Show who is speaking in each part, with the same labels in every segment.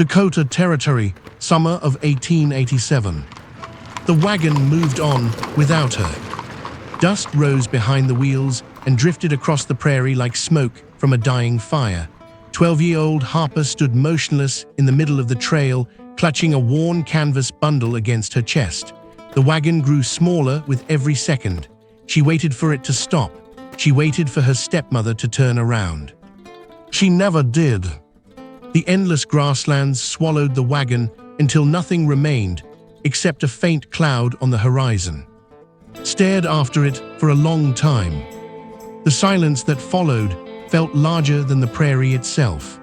Speaker 1: Dakota Territory, summer of 1887. The wagon moved on without her. Dust rose behind the wheels and drifted across the prairie like smoke from a dying fire. 12-year-old Harper stood motionless in the middle of the trail, clutching a worn canvas bundle against her chest. The wagon grew smaller with every second. She waited for it to stop. She waited for her stepmother to turn around. She never did. The endless grasslands swallowed the wagon until nothing remained except a faint cloud on the horizon. Stared after it for a long time. The silence that followed felt larger than the prairie itself.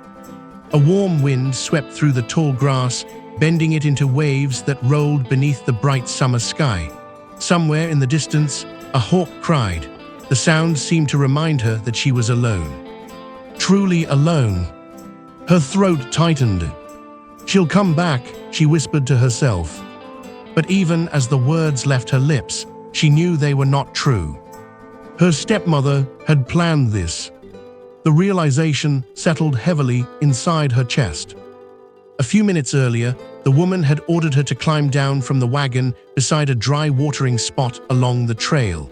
Speaker 1: A warm wind swept through the tall grass, bending it into waves that rolled beneath the bright summer sky. Somewhere in the distance, a hawk cried. The sound seemed to remind her that she was alone. Truly alone. Her throat tightened. "She'll come back," she whispered to herself. But even as the words left her lips, she knew they were not true. Her stepmother had planned this. The realization settled heavily inside her chest. A few minutes earlier, the woman had ordered her to climb down from the wagon beside a dry watering spot along the trail.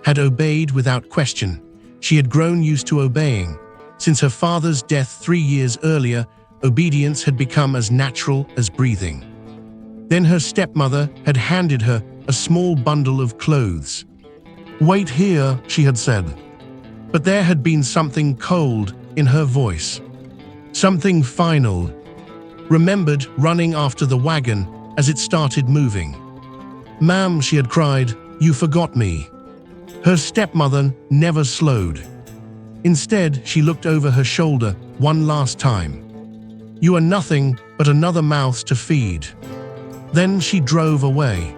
Speaker 1: Had obeyed without question. She had grown used to obeying. Since her father's death 3 years earlier, obedience had become as natural as breathing. Then her stepmother had handed her a small bundle of clothes. "Wait here," she had said. But there had been something cold in her voice. Something final. Remembered running after the wagon as it started moving. "Ma'am," she had cried, "you forgot me." Her stepmother never slowed. Instead, she looked over her shoulder one last time. "You are nothing but another mouth to feed." Then she drove away.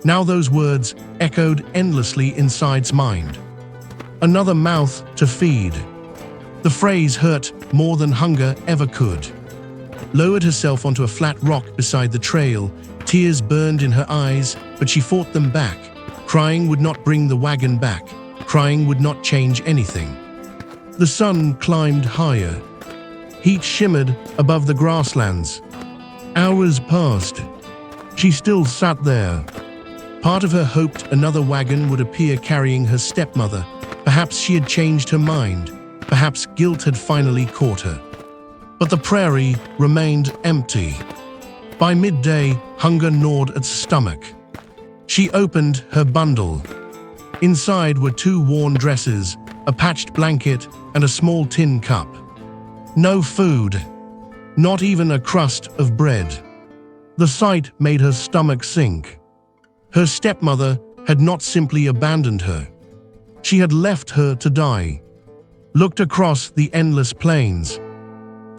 Speaker 1: Now those words echoed endlessly inside's mind. Another mouth to feed. The phrase hurt more than hunger ever could. Lowered herself onto a flat rock beside the trail. Tears burned in her eyes, but she fought them back. Crying would not bring the wagon back. Crying would not change anything. The sun climbed higher. Heat shimmered above the grasslands. Hours passed. She still sat there. Part of her hoped another wagon would appear carrying her stepmother. Perhaps she had changed her mind. Perhaps guilt had finally caught her. But the prairie remained empty. By midday, hunger gnawed at stomach. She opened her bundle. Inside were 2 worn dresses, a patched blanket, and a small tin cup. No food. Not even a crust of bread. The sight made her stomach sink. Her stepmother had not simply abandoned her. She had left her to die. Looked across the endless plains.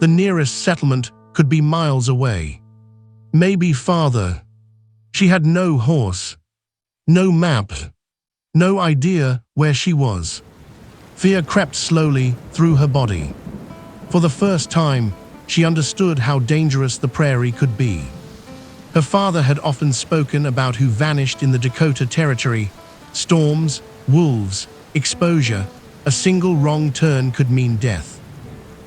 Speaker 1: The nearest settlement could be miles away. Maybe farther. She had no horse. No map. No idea where she was. Fear crept slowly through her body. For the first time, she understood how dangerous the prairie could be. Her father had often spoken about who vanished in the Dakota Territory. Storms, wolves, exposure. A single wrong turn could mean death.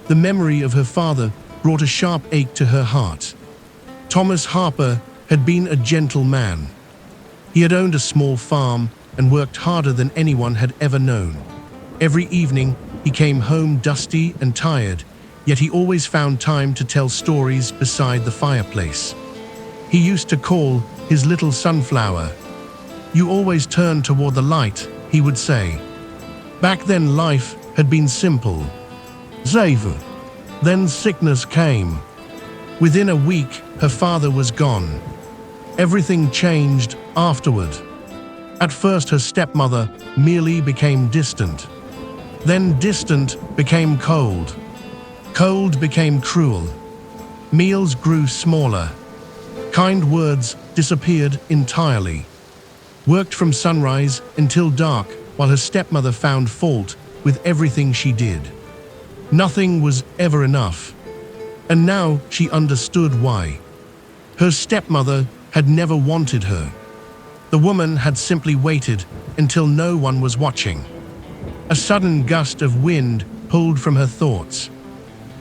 Speaker 1: The memory of her father brought a sharp ache to her heart. Thomas Harper had been a gentle man. He had owned a small farm and worked harder than anyone had ever known. Every evening, he came home dusty and tired, yet he always found time to tell stories beside the fireplace. He used to call his little sunflower. "You always turn toward the light," he would say. Back then, life had been simple. Safe. Then sickness came. Within a week, her father was gone. Everything changed afterward. At first, her stepmother merely became distant. Then distant became cold. Cold became cruel. Meals grew smaller. Kind words disappeared entirely. Worked from sunrise until dark while her stepmother found fault with everything she did. Nothing was ever enough. And now she understood why. Her stepmother had never wanted her. The woman had simply waited until no one was watching. A sudden gust of wind pulled from her thoughts.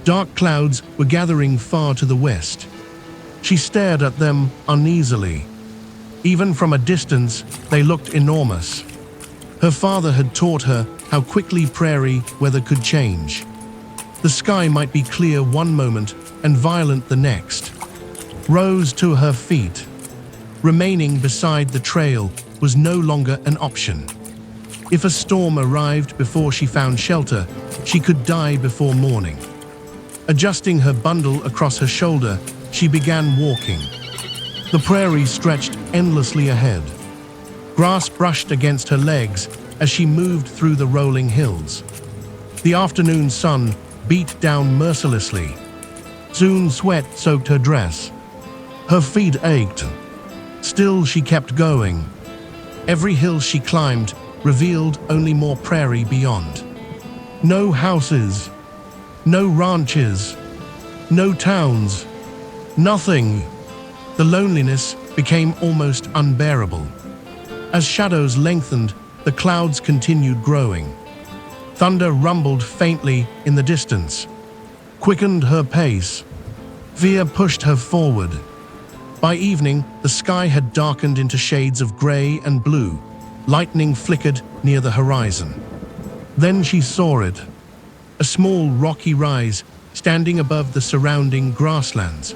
Speaker 1: Dark clouds were gathering far to the west. She stared at them uneasily. Even from a distance, they looked enormous. Her father had taught her how quickly prairie weather could change. The sky might be clear one moment and violent the next. Rose to her feet. Remaining beside the trail was no longer an option. If a storm arrived before she found shelter, she could die before morning. Adjusting her bundle across her shoulder, she began walking. The prairie stretched endlessly ahead. Grass brushed against her legs as she moved through the rolling hills. The afternoon sun beat down mercilessly. Soon sweat soaked her dress. Her feet ached. Still she kept going. Every hill she climbed revealed only more prairie beyond. No houses, no ranches, no towns, nothing. The loneliness became almost unbearable. As shadows lengthened, the clouds continued growing. Thunder rumbled faintly in the distance, quickened her pace. Fear pushed her forward. By evening, the sky had darkened into shades of gray and blue. Lightning flickered near the horizon. Then she saw it. A small rocky rise standing above the surrounding grasslands.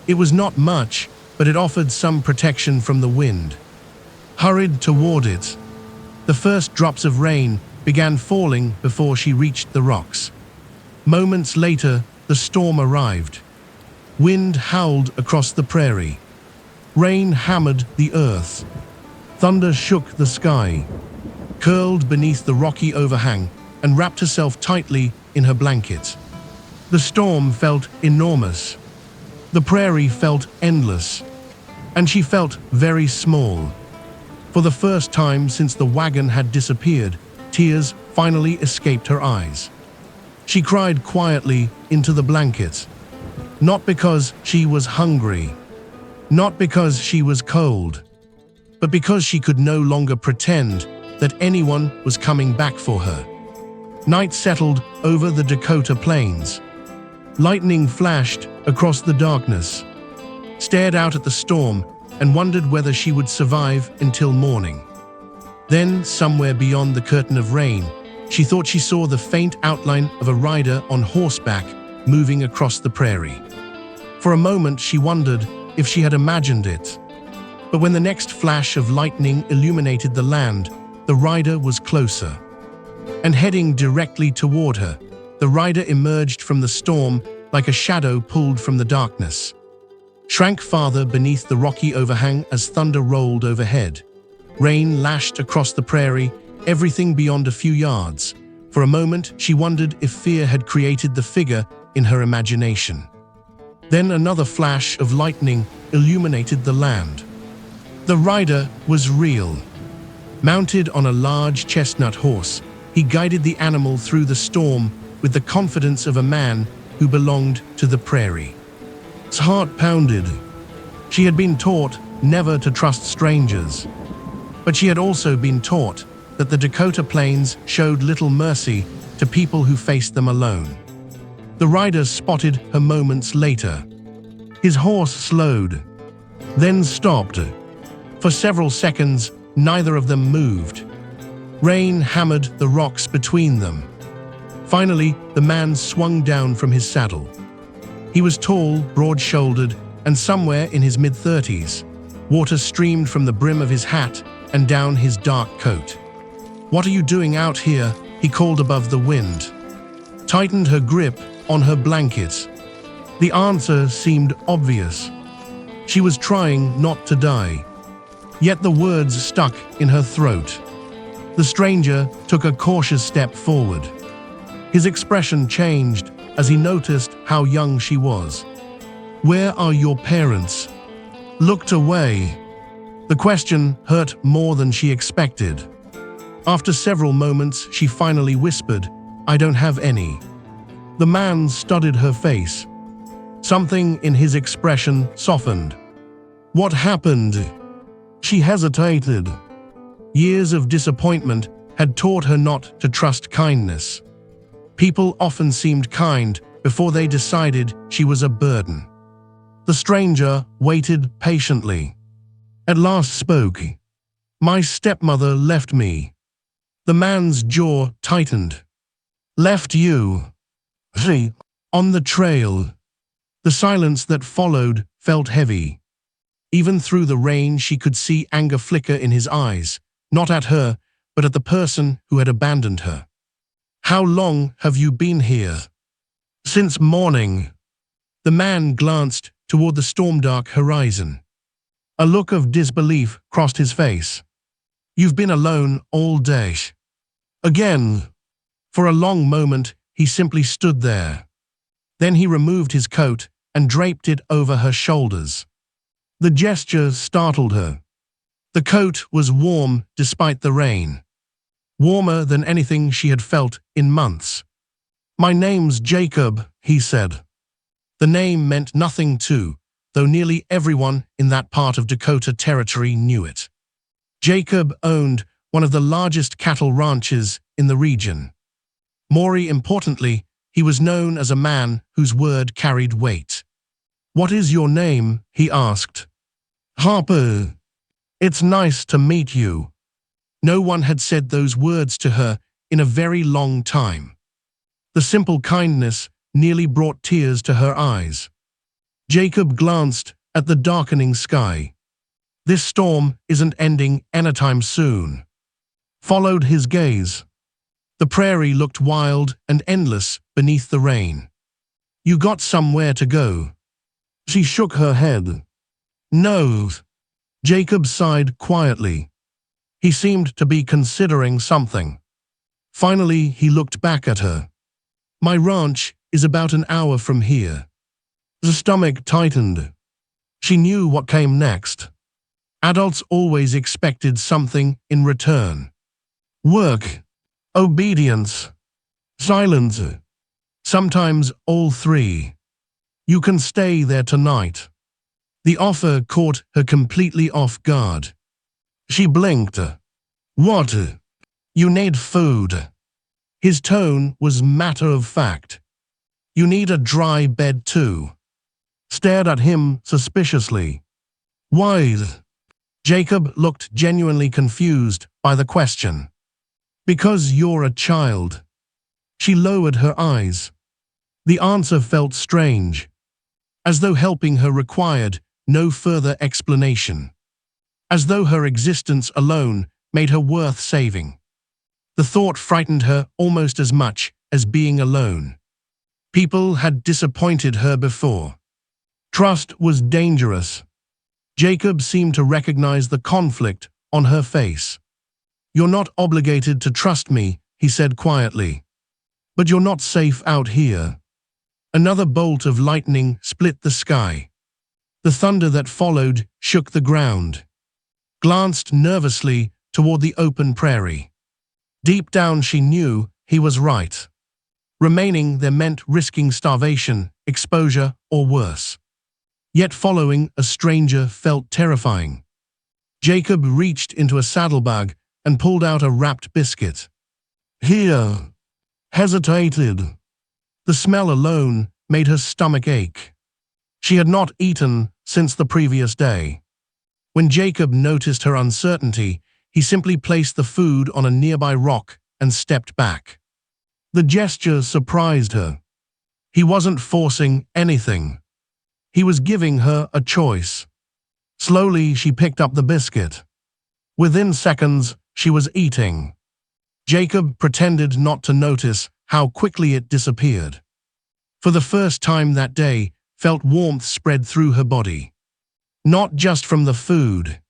Speaker 1: It was not much, but it offered some protection from the wind. Hurried toward it. The first drops of rain began falling before she reached the rocks. Moments later, the storm arrived. Wind howled across the prairie. Rain hammered the earth. Thunder shook the sky. Curled beneath the rocky overhang and wrapped herself tightly in her blankets. The storm felt enormous. The prairie felt endless. And she felt very small. For the first time since the wagon had disappeared, tears finally escaped her eyes. She cried quietly into the blankets. Not because she was hungry, not because she was cold, but because she could no longer pretend that anyone was coming back for her. Night settled over the Dakota plains. Lightning flashed across the darkness, stared out at the storm, and wondered whether she would survive until morning. Then, somewhere beyond the curtain of rain, she thought she saw the faint outline of a rider on horseback moving across the prairie. For a moment, she wondered if she had imagined it. But when the next flash of lightning illuminated the land, the rider was closer. And heading directly toward her, the rider emerged from the storm like a shadow pulled from the darkness. Shrank farther beneath the rocky overhang as thunder rolled overhead. Rain lashed across the prairie, everything beyond a few yards. For a moment, she wondered if fear had created the figure in her imagination. Then another flash of lightning illuminated the land. The rider was real. Mounted on a large chestnut horse, he guided the animal through the storm with the confidence of a man who belonged to the prairie. His heart pounded. She had been taught never to trust strangers. But she had also been taught that the Dakota plains showed little mercy to people who faced them alone. The rider spotted her moments later. His horse slowed, then stopped. For several seconds, neither of them moved. Rain hammered the rocks between them. Finally, the man swung down from his saddle. He was tall, broad-shouldered, and somewhere in his mid-30s. Water streamed from the brim of his hat and down his dark coat. "What are you doing out here?" he called above the wind. Tightened her grip on her blankets. The answer seemed obvious. She was trying not to die. Yet the words stuck in her throat. The stranger took a cautious step forward. His expression changed as he noticed how young she was. "Where are your parents?" Looked away. The question hurt more than she expected. After several moments, she finally whispered, "I don't have any." The man studied her face. Something in his expression softened. "What happened?" She hesitated. Years of disappointment had taught her not to trust kindness. People often seemed kind before they decided she was a burden. The stranger waited patiently. At last spoke. "My stepmother left me." The man's jaw tightened. "Left you?" "She, on the trail." The silence that followed felt heavy. Even through the rain, she could see anger flicker in his eyes, not at her, but at the person who had abandoned her. "How long have you been here?" "Since morning." The man glanced toward the storm-dark horizon. A look of disbelief crossed his face. "You've been alone all day." Again. For a long moment, he simply stood there. Then he removed his coat and draped it over her shoulders. The gesture startled her. The coat was warm despite the rain. Warmer than anything she had felt in months. "My name's Jacob," he said. The name meant nothing too, though nearly everyone in that part of Dakota territory knew it. Jacob owned one of the largest cattle ranches in the region. More importantly, he was known as a man whose word carried weight. "What is your name?" he asked. "Harper." "It's nice to meet you." No one had said those words to her in a very long time. The simple kindness nearly brought tears to her eyes. Jacob glanced at the darkening sky. "This storm isn't ending anytime soon." Followed his gaze. The prairie looked wild and endless beneath the rain. "You got somewhere to go?" She shook her head. "No." Jacob sighed quietly. He seemed to be considering something. Finally, he looked back at her. "My ranch is about an hour from here." The stomach tightened. She knew what came next. Adults always expected something in return. Work, obedience, silence. Sometimes all three. "You can stay there tonight." The offer caught her completely off guard. She blinked. "What? You need food." His tone was matter of fact. "You need a dry bed too." Stared at him suspiciously. "Why?" Jacob looked genuinely confused by the question. "Because you're a child." She lowered her eyes. The answer felt strange, as though helping her required no further explanation. As though her existence alone made her worth saving. The thought frightened her almost as much as being alone. People had disappointed her before. Trust was dangerous. Jacob seemed to recognize the conflict on her face. "You're not obligated to trust me," he said quietly. "But you're not safe out here." Another bolt of lightning split the sky. The thunder that followed shook the ground. Glanced nervously toward the open prairie. Deep down she knew he was right. Remaining there meant risking starvation, exposure, or worse. Yet following a stranger felt terrifying. Jacob reached into a saddlebag and pulled out a wrapped biscuit. "Here." Hesitated. The smell alone made her stomach ache. She had not eaten since the previous day. When Jacob noticed her uncertainty, he simply placed the food on a nearby rock and stepped back. The gesture surprised her. He wasn't forcing anything. He was giving her a choice. Slowly, she picked up the biscuit. Within seconds, she was eating. Jacob pretended not to notice how quickly it disappeared. For the first time that day, felt warmth spread through her body. Not just from the food.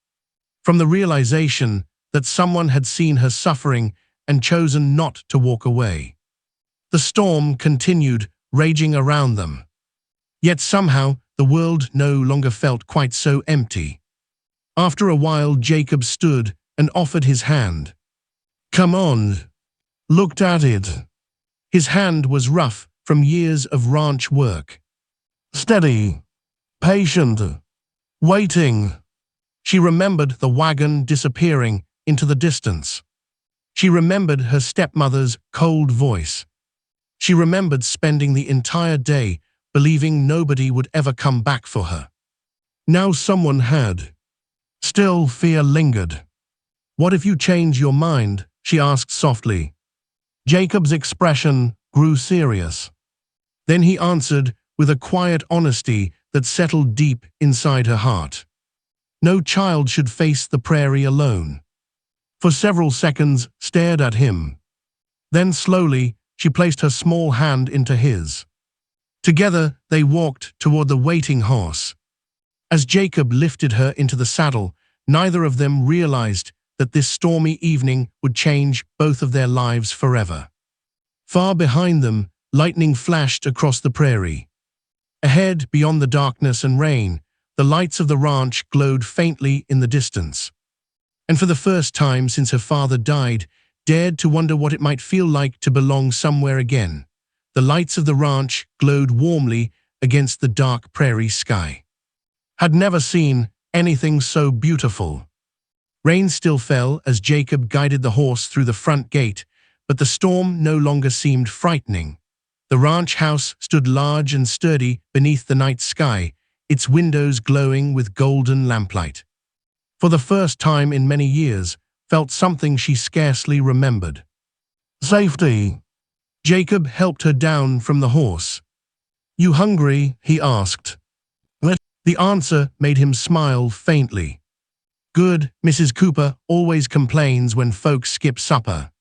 Speaker 1: From the realization that someone had seen her suffering and chosen not to walk away. The storm continued, raging around them. Yet somehow, the world no longer felt quite so empty. After a while, Jacob stood and offered his hand. "Come on." Looked at it. His hand was rough from years of ranch work. Steady. Patient. Waiting. She remembered the wagon disappearing into the distance. She remembered her stepmother's cold voice. She remembered spending the entire day believing nobody would ever come back for her. Now someone had. Still, fear lingered. "What if you change your mind?" she asked softly. Jacob's expression grew serious. Then he answered with a quiet honesty that settled deep inside her heart. No child should face the prairie alone. For several seconds stared at him. Then slowly she placed her small hand into his. Together they walked toward the waiting horse. As Jacob lifted her into the saddle, neither of them realized that this stormy evening would change both of their lives forever. Far behind them, lightning flashed across the prairie. Ahead, beyond the darkness and rain, the lights of the ranch glowed faintly in the distance. And for the first time since her father died, dared to wonder what it might feel like to belong somewhere again. The lights of the ranch glowed warmly against the dark prairie sky. Had never seen anything so beautiful. Rain still fell as Jacob guided the horse through the front gate, but the storm no longer seemed frightening. The ranch house stood large and sturdy beneath the night sky, its windows glowing with golden lamplight. For the first time in many years, felt something she scarcely remembered. Safety. Jacob helped her down from the horse. "You hungry?" he asked. The answer made him smile faintly. "Good, Mrs. Cooper always complains when folks skip supper."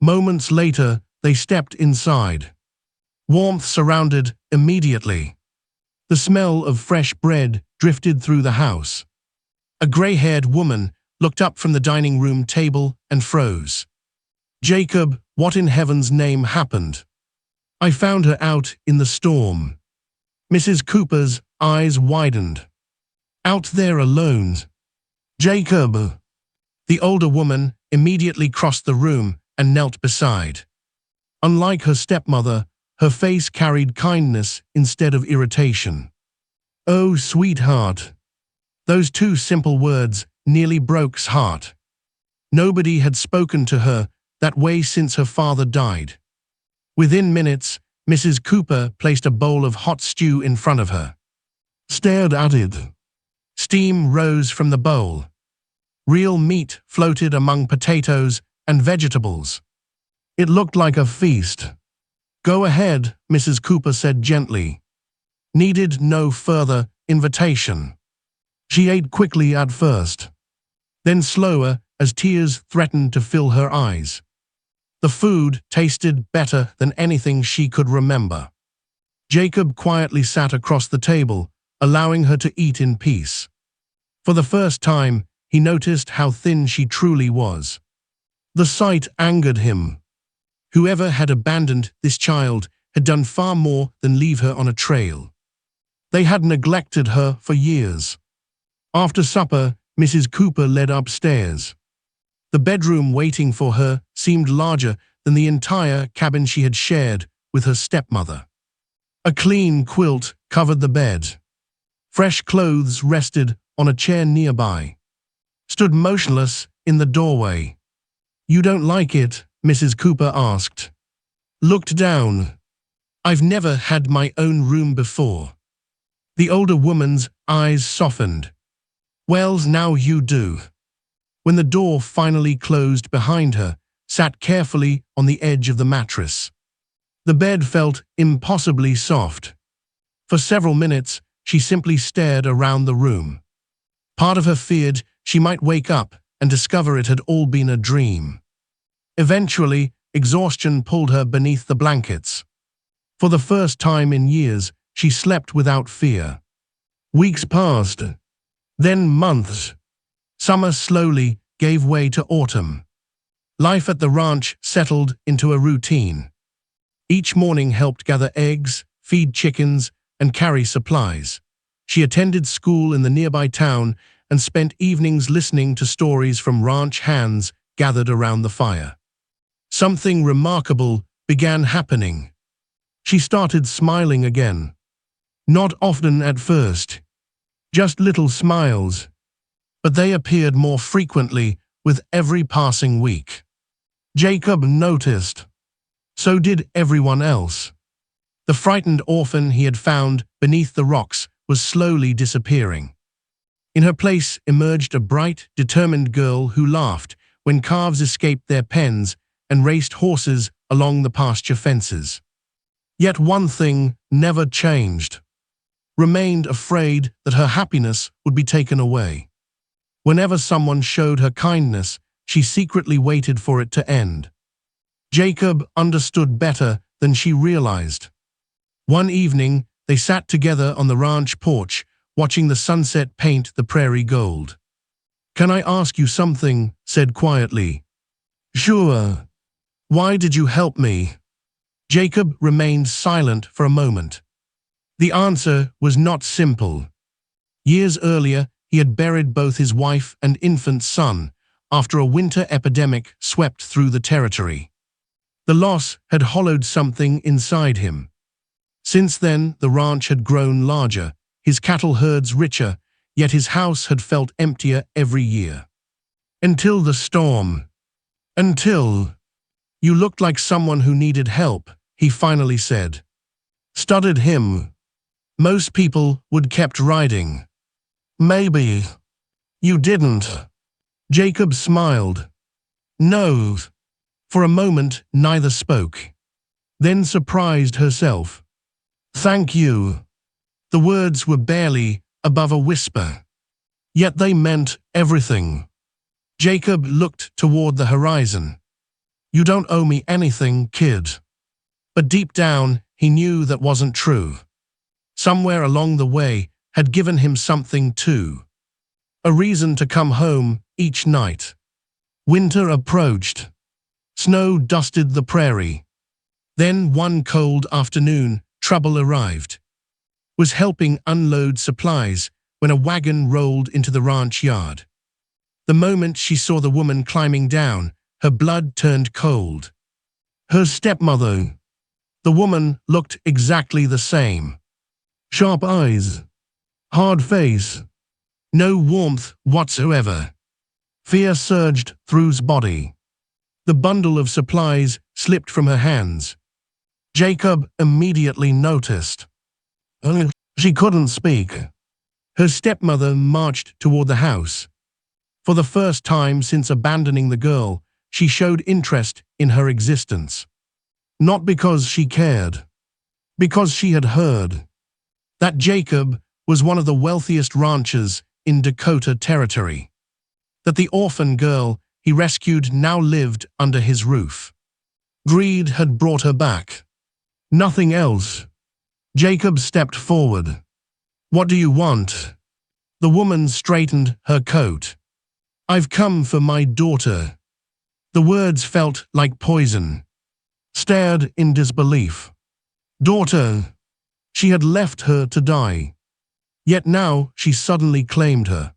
Speaker 1: Moments later, they stepped inside. Warmth surrounded immediately. The smell of fresh bread drifted through the house. A gray-haired woman looked up from the dining room table and froze. "Jacob, what in heaven's name happened?" "I found her out in the storm." Mrs. Cooper's eyes widened. "Out there alone?" "Jacob." The older woman immediately crossed the room and knelt beside. Unlike her stepmother, her face carried kindness instead of irritation. "Oh, sweetheart." Those two simple words nearly broke his heart. Nobody had spoken to her that way since her father died. Within minutes, Mrs. Cooper placed a bowl of hot stew in front of her. Stared at it. Steam rose from the bowl. Real meat floated among potatoes and vegetables. It looked like a feast. "Go ahead," Mrs. Cooper said gently. Needed no further invitation. She ate quickly at first, then slower as tears threatened to fill her eyes. The food tasted better than anything she could remember. Jacob quietly sat across the table, allowing her to eat in peace. For the first time, he noticed how thin she truly was. The sight angered him. Whoever had abandoned this child had done far more than leave her on a trail. They had neglected her for years. After supper, Mrs. Cooper led upstairs. The bedroom waiting for her seemed larger than the entire cabin she had shared with her stepmother. A clean quilt covered the bed. Fresh clothes rested on a chair nearby. Stood motionless in the doorway. "You don't like it?" Mrs. Cooper asked. Looked down. "I've never had my own room before." The older woman's eyes softened. "Well, now you do." When the door finally closed behind her, sat carefully on the edge of the mattress. The bed felt impossibly soft. For several minutes, she simply stared around the room. Part of her feared she might wake up and discover it had all been a dream. Eventually, exhaustion pulled her beneath the blankets. For the first time in years, she slept without fear. Weeks passed, then months. Summer slowly gave way to autumn. Life at the ranch settled into a routine. Each morning helped gather eggs, feed chickens, and carry supplies. She attended school in the nearby town and spent evenings listening to stories from ranch hands gathered around the fire. Something remarkable began happening. She started smiling again. Not often at first. Just little smiles. But they appeared more frequently with every passing week. Jacob noticed. So did everyone else. The frightened orphan he had found beneath the rocks was slowly disappearing. In her place emerged a bright, determined girl who laughed when calves escaped their pens and raced horses along the pasture fences. Yet one thing never changed. Remained afraid that her happiness would be taken away. Whenever someone showed her kindness, she secretly waited for it to end. Jacob understood better than she realized. One evening, they sat together on the ranch porch, watching the sunset paint the prairie gold. "Can I ask you something?" said quietly. "Sure. Why did you help me?" Jacob remained silent for a moment. The answer was not simple. Years earlier, he had buried both his wife and infant son after a winter epidemic swept through the territory. The loss had hollowed something inside him. Since then, the ranch had grown larger, his cattle herds richer, yet his house had felt emptier every year. Until the storm. "Until you looked like someone who needed help," he finally said. "Studied him. Most people would kept riding. Maybe you didn't." Jacob smiled. "No." For a moment, neither spoke. Then surprised herself. "Thank you." The words were barely above a whisper. Yet they meant everything. Jacob looked toward the horizon. "You don't owe me anything, kid." But deep down, he knew that wasn't true. Somewhere along the way had given him something too. A reason to come home each night. Winter approached. Snow dusted the prairie. Then one cold afternoon, trouble arrived. Was helping unload supplies when a wagon rolled into the ranch yard. The moment she saw the woman climbing down, her blood turned cold. Her stepmother. The woman looked exactly the same. Sharp eyes. Hard face. No warmth whatsoever. Fear surged through his body. The bundle of supplies slipped from her hands. Jacob immediately noticed. She couldn't speak. Her stepmother marched toward the house. For the first time since abandoning the girl, she showed interest in her existence. Not because she cared. Because she had heard that Jacob was one of the wealthiest ranchers in Dakota territory. That the orphan girl he rescued now lived under his roof. Greed had brought her back. Nothing else. Jacob stepped forward. "What do you want?" The woman straightened her coat. "I've come for my daughter." The words felt like poison. Stared in disbelief. Daughter. She had left her to die. Yet now she suddenly claimed her.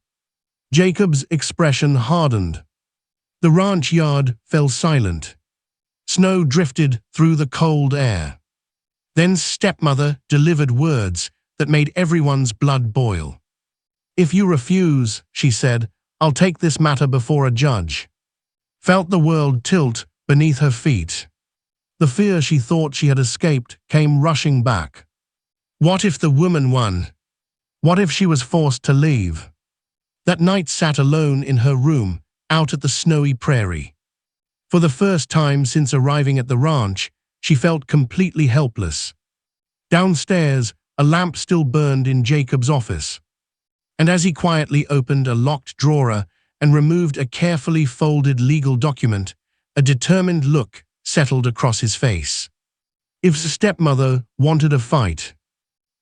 Speaker 1: Jacob's expression hardened. The ranch yard fell silent. Snow drifted through the cold air. Then stepmother delivered words that made everyone's blood boil. "If you refuse," she said, "I'll take this matter before a judge." Felt the world tilt beneath her feet. The fear she thought she had escaped came rushing back. What if the woman won? What if she was forced to leave? That night sat alone in her room, out at the snowy prairie. For the first time since arriving at the ranch, she felt completely helpless. Downstairs, a lamp still burned in Jacob's office. And as he quietly opened a locked drawer and removed a carefully folded legal document, a determined look settled across his face. If stepmother wanted a fight,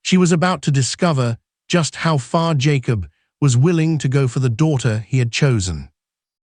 Speaker 1: she was about to discover just how far Jacob was willing to go for the daughter he had chosen.